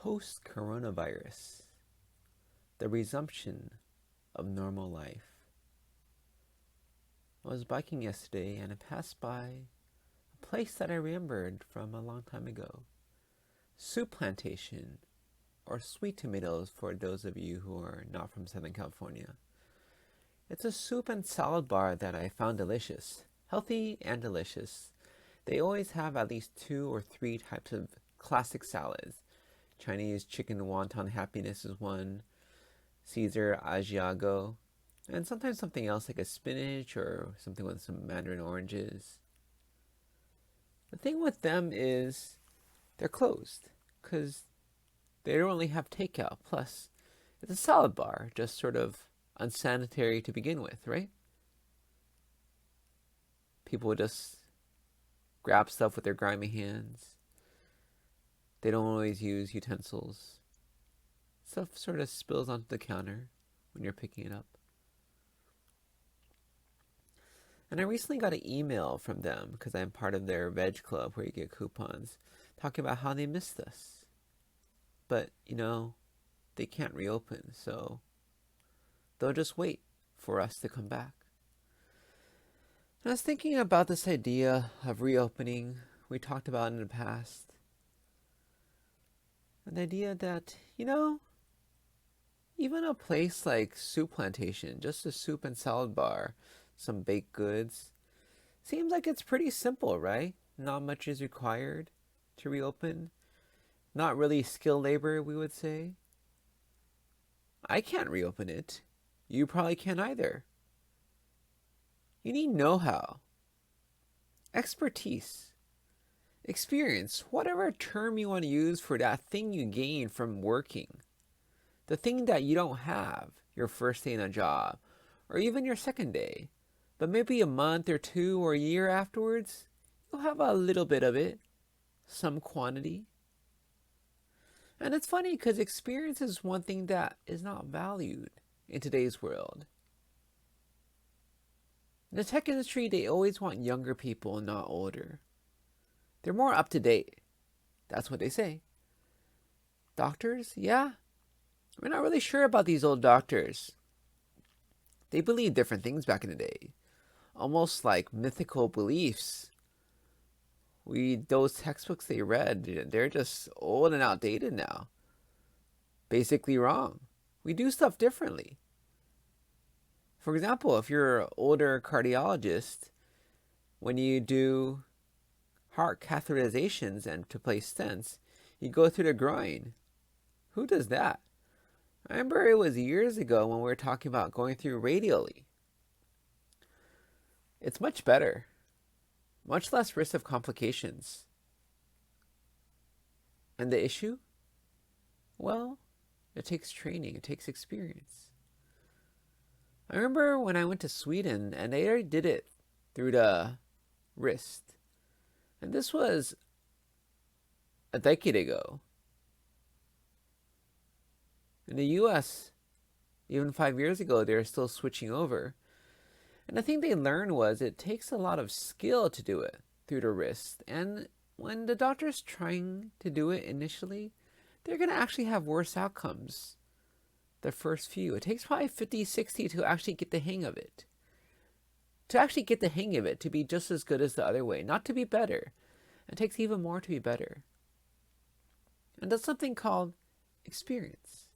post-coronavirus, the resumption of normal life. I was biking yesterday and I passed by a place that I remembered from a long time ago. Soup Plantation, or Sweet Tomatoes for those of you who are not from Southern California. It's a soup and salad bar that I found delicious, healthy and delicious. They always have at least 2 or 3 types of classic salads. Chinese chicken wonton happiness is one, Caesar Asiago, and sometimes something else like a spinach or something with some mandarin oranges. The thing with them is they're closed because they don't really have takeout. Plus, it's a salad bar, just sort of unsanitary to begin with, right? People would just grab stuff with their grimy hands. They don't always use utensils. Stuff sort of spills onto the counter when you're picking it up. And I recently got an email from them because I'm part of their veg club where you get coupons, talking about how they missed us. But, they can't reopen, so they'll just wait for us to come back. And I was thinking about this idea of reopening we talked about in the past. An idea that, even a place like Soup Plantation, just a soup and salad bar, some baked goods, seems like it's pretty simple, right? Not much is required to reopen. Not really skilled labor, we would say. I can't reopen it. You probably can't either. You need know-how, expertise, experience, whatever term you want to use for that thing you gain from working. The thing that you don't have your first day in a job, or even your second day, but maybe a month or 2 or a year afterwards, you'll have a little bit of it, some quantity. And it's funny because experience is one thing that is not valued in today's world. In the tech industry, they always want younger people, not older. They're more up to date. That's what they say. Doctors? Yeah. We're not really sure about these old doctors. They believed different things back in the day. Almost like mythical beliefs. Those textbooks they read, they're just old and outdated now. Basically wrong. We do stuff differently. For example, if you're an older cardiologist, when you do heart catheterizations and to place stents, you go through the groin. Who does that? I remember it was years ago when we were talking about going through radially. It's much better. Much less risk of complications. And the issue? Well, it takes training. It takes experience. I remember when I went to Sweden and they already did it through the wrist. And this was a decade ago. In the US, even 5 years ago, they were still switching over. And the thing they learned was it takes a lot of skill to do it through the wrist. And when the doctor's trying to do it initially, they're going to actually have worse outcomes the first few. It takes probably 50, 60 to actually get the hang of it. To actually get the hang of it, to be just as good as the other way, not to be better. It takes even more to be better. And that's something called experience.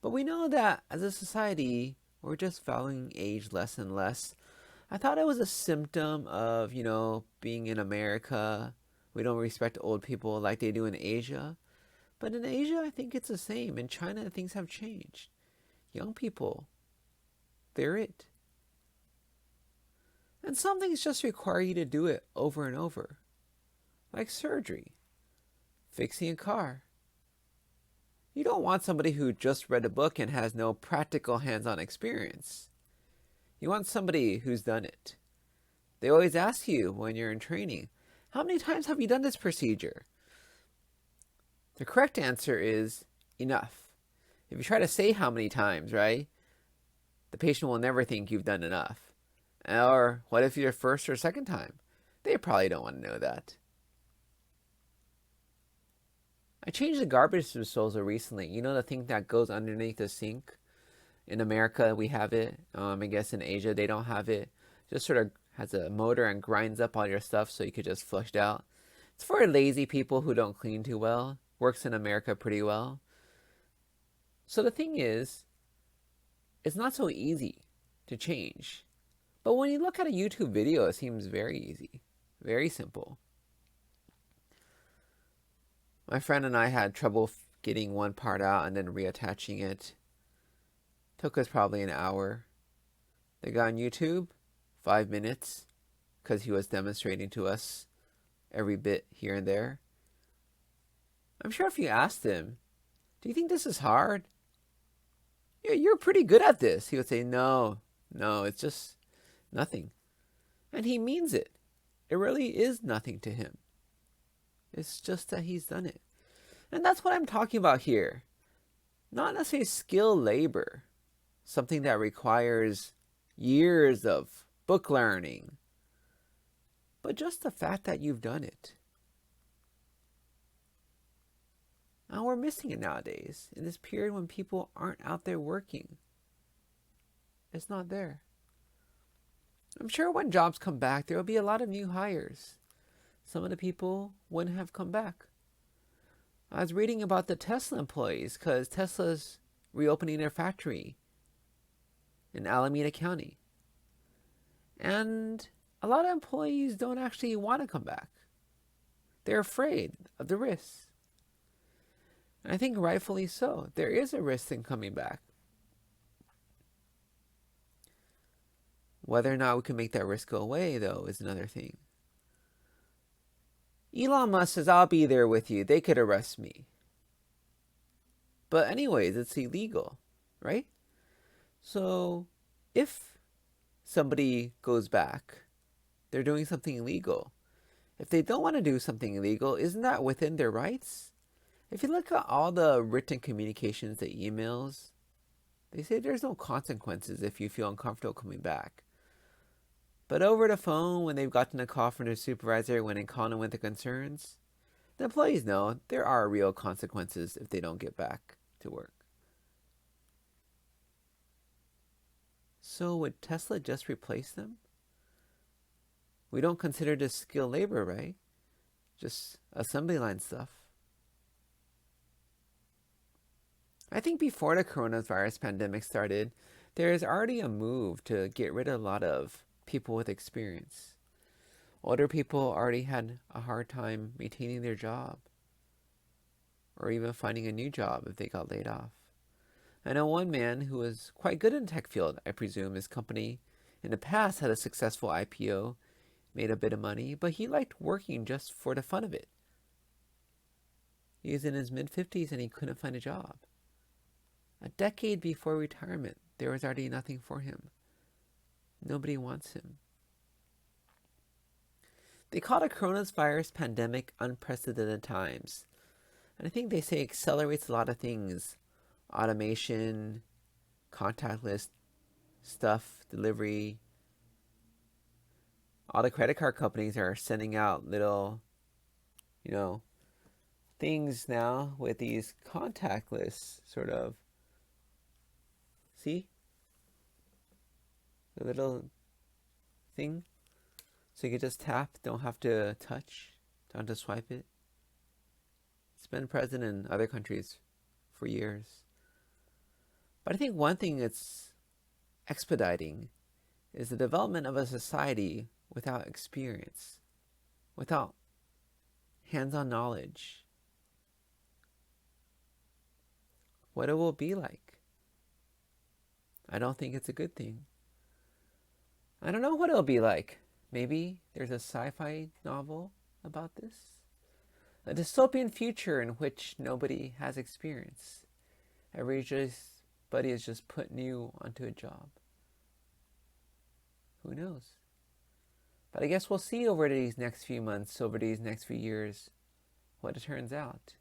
But we know that as a society, we're just valuing age less and less. I thought it was a symptom of, being in America. We don't respect old people like they do in Asia. But in Asia, I think it's the same. In China, things have changed. Young people, they're it. And some things just require you to do it over and over. Like surgery, fixing a car. You don't want somebody who just read a book and has no practical hands-on experience. You want somebody who's done it. They always ask you when you're in training, how many times have you done this procedure? The correct answer is enough. If you try to say how many times, right, the patient will never think you've done enough. Or what if you're first or second time? They probably don't want to know that. I changed the garbage disposal recently. You know, the thing that goes underneath the sink? In America, we have it. I guess in Asia, they don't have it. Just sort of has a motor and grinds up all your stuff so you could just flush it out. It's for lazy people who don't clean too well. Works in America pretty well. So the thing is, it's not so easy to change. But when you look at a YouTube video, it seems very easy, very simple. My friend and I had trouble getting one part out and then reattaching it. Took us probably an hour. The guy on YouTube, 5 minutes, because he was demonstrating to us every bit here and there. I'm sure if you asked him, do you think this is hard? Yeah, you're pretty good at this. He would say, no, it's just nothing. And he means it. It really is nothing to him. It's just that he's done it. And that's what I'm talking about here. Not necessarily skilled labor. Something that requires years of book learning. But just the fact that you've done it. And we're missing it nowadays. In this period when people aren't out there working. It's not there. I'm sure when jobs come back, there will be a lot of new hires. Some of the people wouldn't have come back. I was reading about the Tesla employees because Tesla's reopening their factory in Alameda County. And a lot of employees don't actually want to come back. They're afraid of the risks. And I think rightfully so. There is a risk in coming back. Whether or not we can make that risk go away, though, is another thing. Elon Musk says, I'll be there with you. They could arrest me. But anyways, it's illegal, right? So if somebody goes back, they're doing something illegal. If they don't want to do something illegal, isn't that within their rights? If you look at all the written communications, the emails, they say there's no consequences if you feel uncomfortable coming back. But over the phone, when they've gotten a call from their supervisor when they call them with the concerns, the employees know there are real consequences if they don't get back to work. So would Tesla just replace them? We don't consider this skilled labor, right? Just assembly line stuff. I think before the coronavirus pandemic started, there is already a move to get rid of a lot of people with experience. Older people already had a hard time maintaining their job or even finding a new job if they got laid off. I know one man who was quite good in the tech field. I presume his company in the past had a successful IPO, made a bit of money, but he liked working just for the fun of it. He was in his mid-50s and he couldn't find a job. A decade before retirement, there was already nothing for him. Nobody wants him. They call the coronavirus pandemic unprecedented times. And I think they say accelerates a lot of things. Automation, contactless stuff, delivery. All the credit card companies are sending out little, things now with these contactless sort of, see? The little thing. So you can just tap, don't have to touch, don't have to swipe it. It's been present in other countries for years. But I think one thing it's expediting is the development of a society without experience, without hands-on knowledge. What it will be like. I don't think it's a good thing. I don't know what it'll be like. Maybe there's a sci-fi novel about this. A dystopian future in which nobody has experience. Everybody is just put new onto a job. Who knows? But I guess we'll see over these next few months, over these next few years, what it turns out.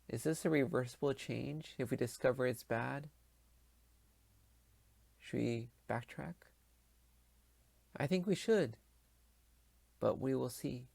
Is this a reversible change if we discover it's bad? Should we backtrack? I think we should, but we will see.